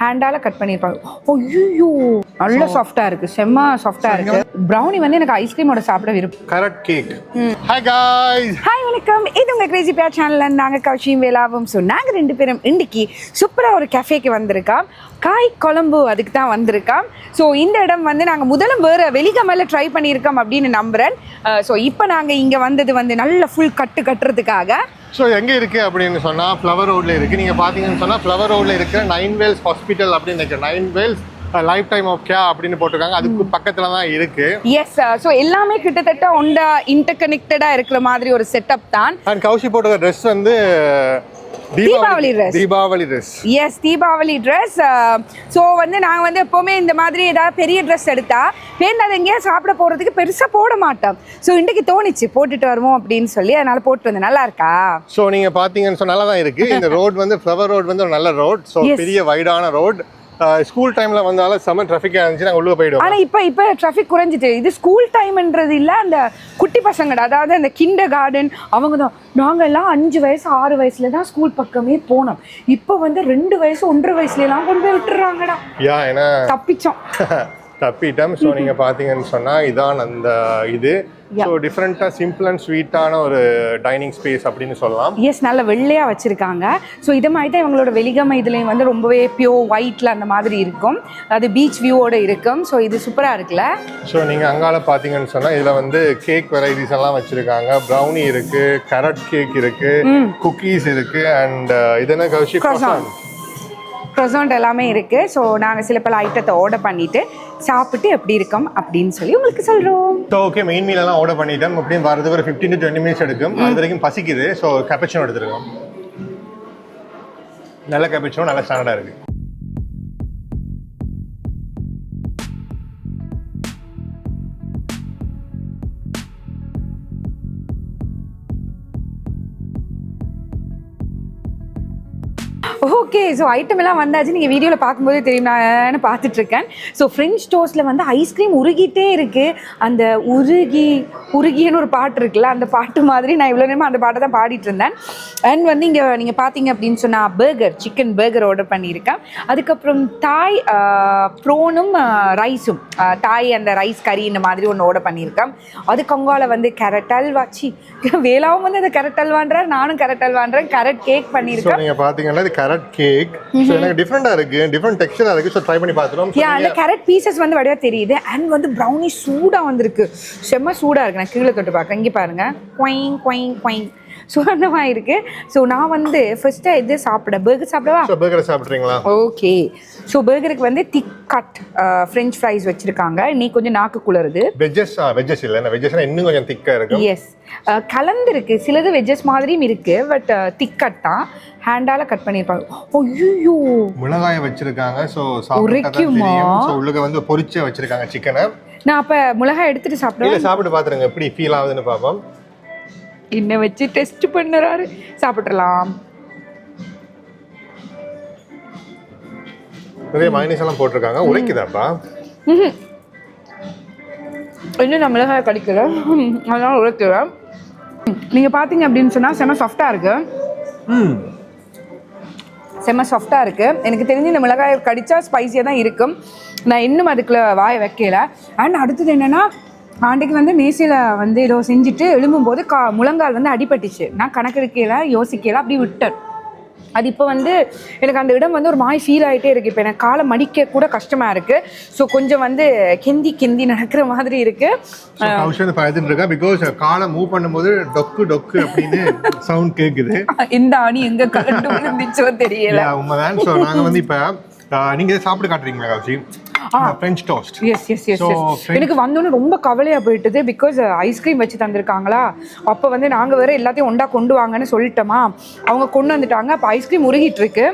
ஹேண்டால cut பண்ணியிருப்பாங்க. ஐயோ நல்ல சாஃப்டா இருக்கு, செம்ம சாஃப்டா இருக்கு. ப்ரௌனி வந்து எனக்கு ஐஸ்கிரீமோட சாப்பிட விருப்பம். Correct cake. Hi guys, hi வணக்கம். இது உங்க கிரேசி பியா சேனல்ல நாங்க கௌஷியும் வேலாவும். ஸோ நாங்கள் 2 பேரும் இன்னைக்கு சூப்பராக ஒரு கஃபேக்கு வந்திருக்கோம். காய் குழம்பு அதுக்கு தான் வந்திருக்கோம். ஸோ இந்த இடம் வந்து நாங்கள் முதலும் வேறு வெளிகமல்ல ட்ரை பண்ணியிருக்கோம் அப்படின்னு நம்புகிறேன். ஸோ இப்போ நாங்கள் இங்கே வந்தது வந்து நல்ல ஃபுல் கட்டுறதுக்காக. ஸோ எங்கே இருக்குது அப்படின்னு சொன்னால் ஃப்ளவர் ரோடில் இருக்குது. நீங்கள் பார்த்தீங்கன்னு சொன்னால் ஃப்ளவர் ரோடில் இருக்கிற 9 வேல்ஸ் ஹாஸ்பிட்டல் அப்படின்னு நினைக்கிறேன். 9 வேல்ஸ் லைஃப் டைம் ஆஃப் கேர் அப்படின்னு போட்டிருக்காங்க. அதுக்கு பக்கத்தில் தான் இருக்குது. எஸ், ஸோ எல்லாமே கிட்டத்தட்ட ஒண்டா இன்டர்கனெக்டடாக இருக்கிற மாதிரி ஒரு செட்டப் தான். அண்ட் கௌஷி போட்ட ட்ரெஸ் வந்து Deepavali dress. Yes, Deepavali dress. So வந்து நாங்கள் வந்து எப்போவுமே இந்த மாதிரி ஏதாவது பெரிய ட்ரெஸ் எடுத்தா பேருந்து எங்கேயா சாப்பிட போகிறதுக்கு பெருசாக போட மாட்டோம். ஸோ இன்றைக்கு தோணிச்சு போட்டுட்டு வருவோம் அப்படின்னு சொல்லி, அதனால போட்டு வந்து நல்லா இருக்கா. ஸோ நீங்கள் பார்த்தீங்கன்னு சொன்னால தான் இருக்குது. இந்த ரோட் வந்து ஃப்ளவர் ரோட் வந்து ஒரு நல்ல ரோட். ஸோ பெரிய வைடான ரோட். ஸ்கூல் டைமில் வந்தாலும் செம்ம டிராஃபிக்காக இருந்துச்சு, நாங்கள் உள்ளே போயிடுவோம். ஆனால் இப்போ டிராஃபிக் குறைஞ்சிட்டு. இது ஸ்கூல் டைம்ன்றது இல்லை, அந்த குட்டி பசங்கடா, அதாவது அந்த கிண்டர் கார்டன் அவங்க தான். நாங்கள் எல்லாம் 5 வயசு 6 வயசுல தான் ஸ்கூல் பக்கமே போனோம். இப்போ வந்து 2 வயசு 1.5 வயசுலாம் கொண்டு போய் விட்டுறாங்கடா. ஏன்னா தப்பிச்சோம். தப்பிட்டோம். ஸோ நீங்கள் பார்த்தீங்கன்னு சொன்னால் இதான் அந்த இது. ஸோ டிஃப்ரெண்ட்டாக சிம்பிள் அண்ட் ஸ்வீட்டான ஒரு டைனிங் ஸ்பேஸ் அப்படின்னு சொல்லலாம். எஸ், நல்ல வெள்ளையாக வச்சுருக்காங்க. ஸோ இது மாதிரி தான் இவங்களோட வெளிகமை இதுலேயும் வந்து ரொம்பவே பியோர் ஒயிட்டில் அந்த மாதிரி இருக்கும். அது பீச் வியூவோடு இருக்கும். ஸோ இது சூப்பராக இருக்குல்ல. ஸோ நீங்கள் அங்கால பார்த்தீங்கன்னு சொன்னால் இதில் வந்து கேக் வெரைட்டிஸ் எல்லாம் வச்சுருக்காங்க. ப்ரௌனி இருக்குது, கேரட் கேக் இருக்குது, குக்கீஸ் இருக்குது, அண்ட் இது என்ன கௌஷி ப்ரெசண்ட் எல்லாமே இருக்குது. ஸோ நாங்கள் சில பல ஐட்டத்தை ஆர்டர் பண்ணிவிட்டு சாப்பிட்டு எப்படி இருக்கோம் அப்படின்னு சொல்லி உங்களுக்கு சொல்கிறோம். ஸோ ஓகே, மெயின் மீலெல்லாம் ஆர்டர் பண்ணிட்டோம். அப்படியும் வரதுக்கு ஒரு 15 to 20 மினிட்ஸ் எடுக்கும். அது வரைக்கும் பசிக்குது. ஸோ கேப்பச்சினோ எடுத்துருக்கோம். நல்ல கேப்பச்சினோ, நல்ல ஸ்டாண்டர்டாக இருக்குது. ஓகே, ஸோ ஐட்டம் எல்லாம் வந்தாச்சு. நீங்கள் வீடியோவில் பார்க்கும்போதே தெரியும் நான் பார்த்துட்ருக்கேன். ஸோ ஃப்ரெஞ்ச் டோஸ்ட்டில் வந்து ஐஸ்கிரீம் உருகிட்டே இருக்குது. அந்த உருகின்னு ஒரு பாட்டு இருக்குல்ல, அந்த பாட்டு மாதிரி நான் இவ்வளோ நேரமாக அந்த பாட்டை தான் பாடிட்டு இருந்தேன். அண்ட் வந்து இங்கே நீங்கள் பார்த்தீங்க அப்படின்னு சொன்னால் பர்கர், சிக்கன் பர்கர் ஆர்டர் பண்ணியிருக்கேன். அதுக்கப்புறம் தாய் ப்ரோனும் ரைஸும், தாய் அந்த ரைஸ் கறி இந்த மாதிரி ஒன்று ஆர்டர் பண்ணியிருக்கேன். அதுக்கு அங்கால வந்து கேரட் அல்வாச்சி, வேலாவும் வந்து அந்த கேரட் அல்வான்றார், நானும் கேரட் அல்வான்றேன். கேரட் கேக் பண்ணியிருக்கேன். நீங்கள் பார்த்தீங்கன்னா இது கேரட் கேக். ஸோ எனக்கு டிஃப்ரெண்டாக இருக்குது, டிஃப்ரெண்ட் டெக்ஸ்சராக இருக்குது. ஸோ ட்ரை பண்ணி பார்த்துருவோம். அந்த கேரட் பீசஸ் வந்து வடிவாக தெரியுது. அண்ட் வந்து ப்ரௌனி சூடாக வந்திருக்கு, செம்ம சூடாக இருக்குது. நான் கீழே தொட்டு பார்க்குறேன். இங்கே பாருங்கள், குவைங் குவைங் குவைங் சுகந்தமாக இருக்குது. ஸோ நான் வந்து ஃபர்ஸ்ட்டு இது பர்கர் சாப்பிடவா? பர்கர் சாப்பிட்றீங்களா? ஓகே. ஸோ பர்கருக்கு வந்து திக் கட் ஃப்ரெஞ்ச் ஃப்ரைஸ் வச்சுருக்காங்க. இன்னைக்கு கொஞ்சம் நாக்கு குளருது. வெஜ்ஜஸ் இல்லை, வெஜ்ஜஸ்னா இன்னும் கொஞ்சம் திக்காக இருக்குது. எஸ், கலந்துருக்கு. சிலது வெஜ்ஜஸ் மாதிரியும் இருக்குது, பட் திக் கட் தான். ஹேண்டால கட் பண்ணியிருப்பாங்க. ஐயோ, மிளகாயை வச்சிருக்காங்க. ஸோ சாப்பிடுமா? ஸோ உள்ளுக்கு வந்து பொரிச்சே வச்சிருக்காங்க சிக்கனை. நான் அப்போ மிளகாய் எடுத்துட்டு சாப்பிடுவேன். சாப்பிட்டு பார்த்துருங்க எப்படி ஃபீல் ஆகுதுன்னு பார்ப்போம். இன்ன வச்சு டெஸ்ட் பண்ணுறாரு. சாப்பிட்றலாம். நிறைய மைனஸ் எல்லாம் போட்டிருக்காங்க. உரைக்குதாப்பா? இன்னும் நான் மிளகாய் கடிக்கல, அதனால உரைக்கல. நீங்கள் பார்த்தீங்க அப்படின்னு சொன்னால் செம்ம சாஃப்டாக இருக்குது. செம்ம சாஃப்டாக இருக்குது. எனக்கு தெரிஞ்சு இந்த மிளகாய் கடித்தா ஸ்பைஸியாக தான் இருக்கும். நான் இன்னும் அதுக்குள்ளே வாயை வைக்கல. அண்ட் அடுத்தது என்னென்னா, ஆண்டைக்கு வந்து மேசையில் வந்து ஏதோ செஞ்சுட்டு எழும்பும்போது முழங்கால் வந்து அடிபட்டுச்சு. நான் கணக்கெடுக்கல, யோசிக்கல, அப்படி விட்டேன். அது இப்போ வந்து எனக்கு அந்த இடம் வந்து ஒரு மாதிரி ஃபீல் ஆகிட்டே இருக்குது. இப்போ எனக்கு காலை மடிக்க கூட கஷ்டமாக இருக்குது. ஸோ கொஞ்சம் வந்து கெந்தி நடக்கிற மாதிரி இருக்குது. பிகாஸ் காலை மூவ் பண்ணும்போது டொக்கு டொக்கு அப்படின்னு சவுண்ட் கேட்குது. இந்த ஆணி எங்கே கலண்டு இருந்துச்சோ தெரியல. உண்மைதான். ஸோ நாங்கள் வந்து இப்போ நீங்கள் சாப்பிட்டு காட்டுறீங்களா கௌஷி? French toast. எஸ். எனக்கு வந்தோன்னு ரொம்ப கவலையாக போயிட்டுது. பிகாஸ் ஐஸ்கிரீம் வச்சு தந்திருக்காங்களா, அப்போ வந்து நாங்கள் வேறு எல்லாத்தையும் ஒன்றா கொண்டு வாங்கன்னு சொல்லிட்டோமா, அவங்க கொண்டு வந்துட்டாங்க. அப்போ ஐஸ்கிரீம் உருகிட்டு இருக்கு.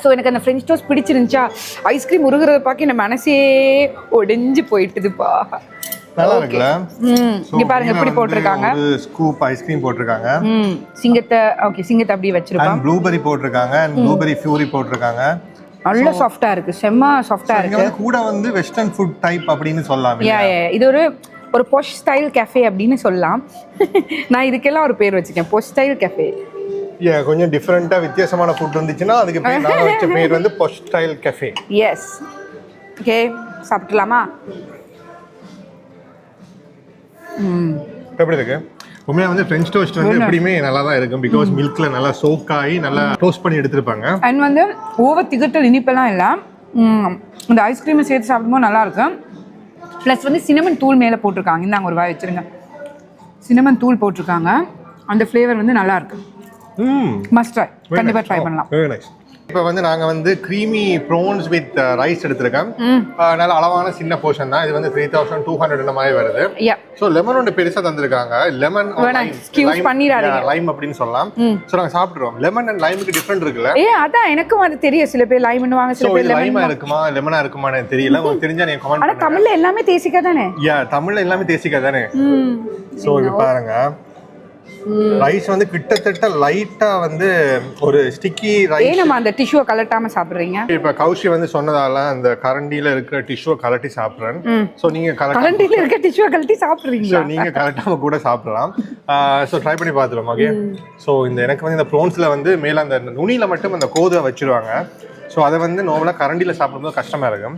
ஸோ எனக்கு அந்த ஃப்ரெஞ்ச் டோஸ்ட் பிடிச்சிருந்துச்சா, ஐஸ்கிரீம் உருகிறத பார்க்க என் மனசே ஒடிஞ்சு போயிட்டுதுப்பா. நல்லா இருக்குல்ல? இங்க பாருங்க எப்படி போட்டிருக்காங்க. ஒரு ஸ்கூப் ஐஸ்கிரீம் போட்டிருக்காங்க. சிங்கத்தை அப்படியே வச்சிருக்காங்க. ப்ளூபெரி போட்டிருக்காங்க, ப்ளூபெரி ஃபியூரி போட்டிருக்காங்க. நல்ல சாஃப்டா இருக்கு, செம்ம சாஃப்டா இருக்கு. கூட வந்து வெஸ்டர்ன் ஃபுட் டைப் அப்படின்னு சொல்லலாம். இது ஒரு பொஷ் ஸ்டைல் கஃபே அப்படின்னு சொல்லலாம். நான் இதுக்கெல்லாம் ஒரு பேர் வச்சுக்கேன், பொஷ் ஸ்டைல் கஃபே. கொஞ்சம் டிஃப்ரெண்ட்டாக வித்தியாசமான ஃபுட் இருந்துச்சுன்னா அதுக்கு பேர் நாங்கள் வச்ச பேர் வந்து பொஷ் ஸ்டைல் கெஃபே. எஸ். ஓகே, சாப்பிடலாமா? எப்படி இருக்கு? உண்மையாக வந்து ஃப்ரெஞ்ச் டோஸ்ட் வந்து எப்படியுமே நல்லா தான் இருக்கும். பிகாஸ் மில்க்ல நல்லா சோக் ஆகி நல்லா டோஸ்ட் பண்ணி எடுத்துருப்பாங்க. அண்ட் வந்து ஓவர் திகட்டல் இனிப்பெல்லாம் இல்லை. இந்த ஐஸ்கிரீமை சேர்த்து சாப்பிடும்போது நல்லா இருக்கும். ப்ளஸ் வந்து சினமன் தூள் மேலே போட்டிருக்காங்க. இந்தாங்க ஒரு வாய் வச்சுருங்க. சினமன் தூள் போட்டிருக்காங்க. அந்த ஃப்ளேவர் வந்து நல்லா இருக்கு. Must try. கண்டிப்பாக ட்ரை பண்ணலாம். Very nice. இப்போ வந்து நாங்கள் வந்து க்ரீமி ப்ரோன்ஸ் வித் ரைஸ் எடுத்திருக்கோம். நல்ல அளவான சின்ன போர்ஷன் தான். இது வந்து 3200 இந்த மாதிரி வருது. ஸோ லெமன் ஒன்று பெருசாக தந்திருக்காங்க. லெமன் லைம் அப்படின்னு சொல்லலாம். ஸோ நாங்கள் சாப்பிட்ருவோம். லெமன் அண்ட் லைமுக்கு டிஃப்ரெண்ட் இருக்குல்ல? அதான் எனக்கும் அது தெரியும். சில பேர் லைம் பண்ணுவாங்க, சில பேர் லைமா இருக்குமா லெமனா இருக்குமான்னு தெரியல. உங்களுக்கு தெரிஞ்சா நீங்க கமெண்ட் பண்ணுங்க. தமிழ்ல எல்லாமே தேசிக்கா தானே? தமிழ்ல எல்லாமே தேசிக்கா தானே? ஸோ இது பாருங்க, ரைஸ் வந்து கிட்டத்தட்ட லைட்டா வந்து ஒரு ஸ்டிக்கி ரைஸ். நம்ம அந்த டிஷ்யூ கலட்டாம சாப்பிடுறீங்க. இப்ப கௌஷி வந்து சொன்னதால அந்த கரண்டில இருக்கிற டிஷ்யூ கலட்டி சாப்பிடுறேன். சோ நீங்க கரண்டில இருக்க டிஷ்யூ கலட்டி சாப்பிடுறீங்க. சோ நீங்க கலட்டாம கூட சாப்பிடலாம். சோ ட்ரை பண்ணி பார்த்துறோம். ஓகே. சோ இந்த எனக்கு வந்து இந்த ப்ரோன்ஸ்ல வந்து மேல அந்த நுனியில மட்டும் அந்த கோதை வச்சிருவாங்க. சோ அதை வந்து நார்மலா கரண்டில சாப்பிடும்போது கஷ்டமா இருக்கும்.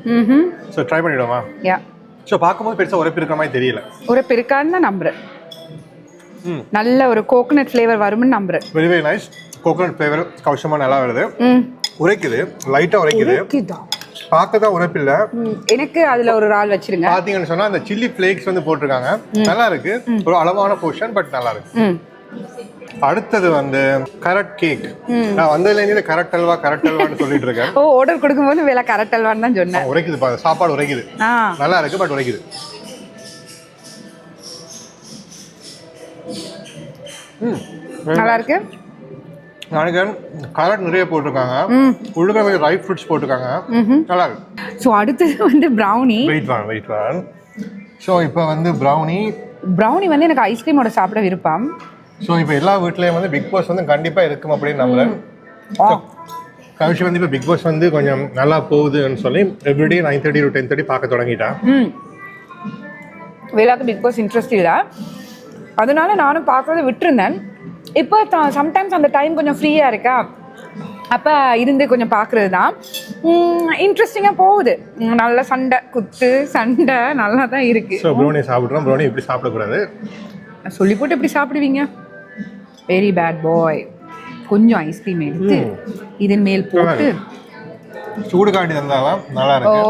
So try பண்ணிடுவோமா? சோ பார்க்கும்போது பெருசா உரைப்பு இருக்கிற மாதிரி தெரியல. உரைப்பு இருக்கான்னு தான் நம்புறேன். நல்ல ஒரு கோகனட் ஃப்ளேவர் வரும்னு நம்புறேன். Very very nice. Coconut flavour கௌஷமா நல்லா வருது. உரைக்குது, லைட்டா உரைக்குது. பார்க்க தான் உரைப்பு இல்ல. எனக்கு அதுல ஒரு ரால் வச்சிருங்க. பாத்தீங்கன்னு சொன்னா அந்த சில்லி ஃப்ளேக்ஸ் வந்து போட்டிருக்காங்க. நல்லா இருக்கு. ஒரு அளவான போர்ஷன், பட் நல்லா இருக்கு. அடுத்தது வந்து கரட் கேக். நான் வந்ததுல கரட் அல்வான்னு சொல்லிட்டு இருக்கேன். ஆர்டர் கொடுக்கும்போது வேலை கரட் அல்வான்னு தான் சொன்னேன். உரைக்குது பாருங்க, சாப்பாடு உரைக்குது. நல்லா இருக்கு, பட் உரைக்குது. நல்லா இருக்கு. எனக்கு கரட் நிறைய போட்டிருக்காங்க. உள்ளுக்க ட்ரை ஃப்ரூட்ஸ் போட்டிருக்காங்க. நல்லா இருக்கு. ஸோ அடுத்தது வந்து ப்ரௌனி. வெயிட் வான். ஸோ இப்போ வந்து ப்ரௌனி வந்து எனக்கு ஐஸ்கிரீமோட சாப்பிட விருப்பம். ஸோ இப்போ எல்லா வீட்லேயும் வந்து பிக் பாஸ் வந்து கண்டிப்பாக இருக்கும் அப்படின்னு நம்புறேன். கவிஷி வந்து இப்போ பிக் பாஸ் வந்து கொஞ்சம் நல்லா போகுதுன்னு சொல்லி எவ்ரிடே 9:30 to 10:30 பார்க்க தொடங்கிட்டான். வேலாக்கு பிக் பாஸ் இன்ட்ரெஸ்ட் இல்லை, அதனால நானும் பார்க்கறத விட்டுருந்தேன். இப்போ சம்டைம்ஸ் அந்த டைம் கொஞ்சம் ஃப்ரீயாக இருக்கா, அப்போ இருந்து கொஞ்சம் பார்க்குறது தான். இன்ட்ரெஸ்டிங்காக போகுது. நல்ல சண்டை நல்லா தான் இருக்குது. ஸோ ப்ரௌனி சாப்பிட்றோம். ப்ரௌனி இப்படி சாப்பிடக்கூடாது. சொல்லி போட்டு எப்படி சாப்பிடுவீங்க? Very bad boy. கொஞ்சம் ஐஸ்கிரீம் எடுத்து இதன் மேல் போட்டு சூடு காட்டி தந்தாலும் நல்லா இருக்கு.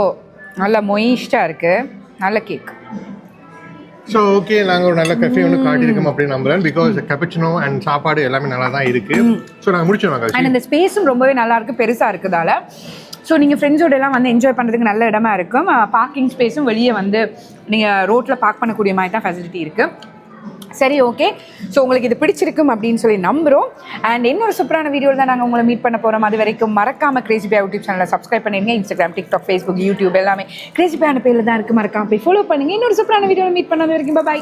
நல்லா மொயிஸ்டாக இருக்குது. நல்ல கேக். ஸோ ஓகே, நாங்கள் ஒரு நல்ல கஃபே ஒன்று காட்டியிருக்கோம் அப்படின்னு நம்புறேன். பிகாஸ் கேப்பச்சினோ அண்ட் சாப்பாடு எல்லாமே நல்லா தான் இருக்கு. ஸோ நாங்கள் முடிச்சிடுவாங்க. அண்ட் இந்த ஸ்பேஸும் ரொம்பவே நல்லா இருக்கு, பெருசாக இருக்குதால. ஸோ நீங்கள் ஃப்ரெண்ட்ஸோட எல்லாம் வந்து என்ஜாய் பண்ணுறதுக்கு நல்ல இடமா இருக்கும். பார்க்கிங் ஸ்பேஸும் வெளியே வந்து நீங்கள் ரோட்டில் பார்க் பண்ணக்கூடிய மாதிரி தான் ஃபெசிலிட்டி இருக்குது. சரி, ஓகே. ஸோ உங்களுக்கு இது பிடிச்சிருக்கும் அப்படின்னு சொல்லி நம்புகிறோம். அண்ட் இன்னொரு சூப்பரான வீடியோவில் தான் நாங்கள் உங்களை மீட் பண்ண போகிறோம். அது வரைக்கும் மறக்காம கிரேசி பை யூடியூப் சேனலை சப்ஸ்கிரைப் பண்ணிடுங்க. இன்ஸ்டாகிராம், டிக்டாக், ஃபேஸ்புக், யூடியூப் எல்லாமே கிரேசி பையான பேரில் தான் இருக்குது. மறக்காம போய் ஃபாலோ பண்ணுங்க. இன்னொரு சூப்பரான வீடியோவில் மீட் பண்ணது வரைக்கும் பை.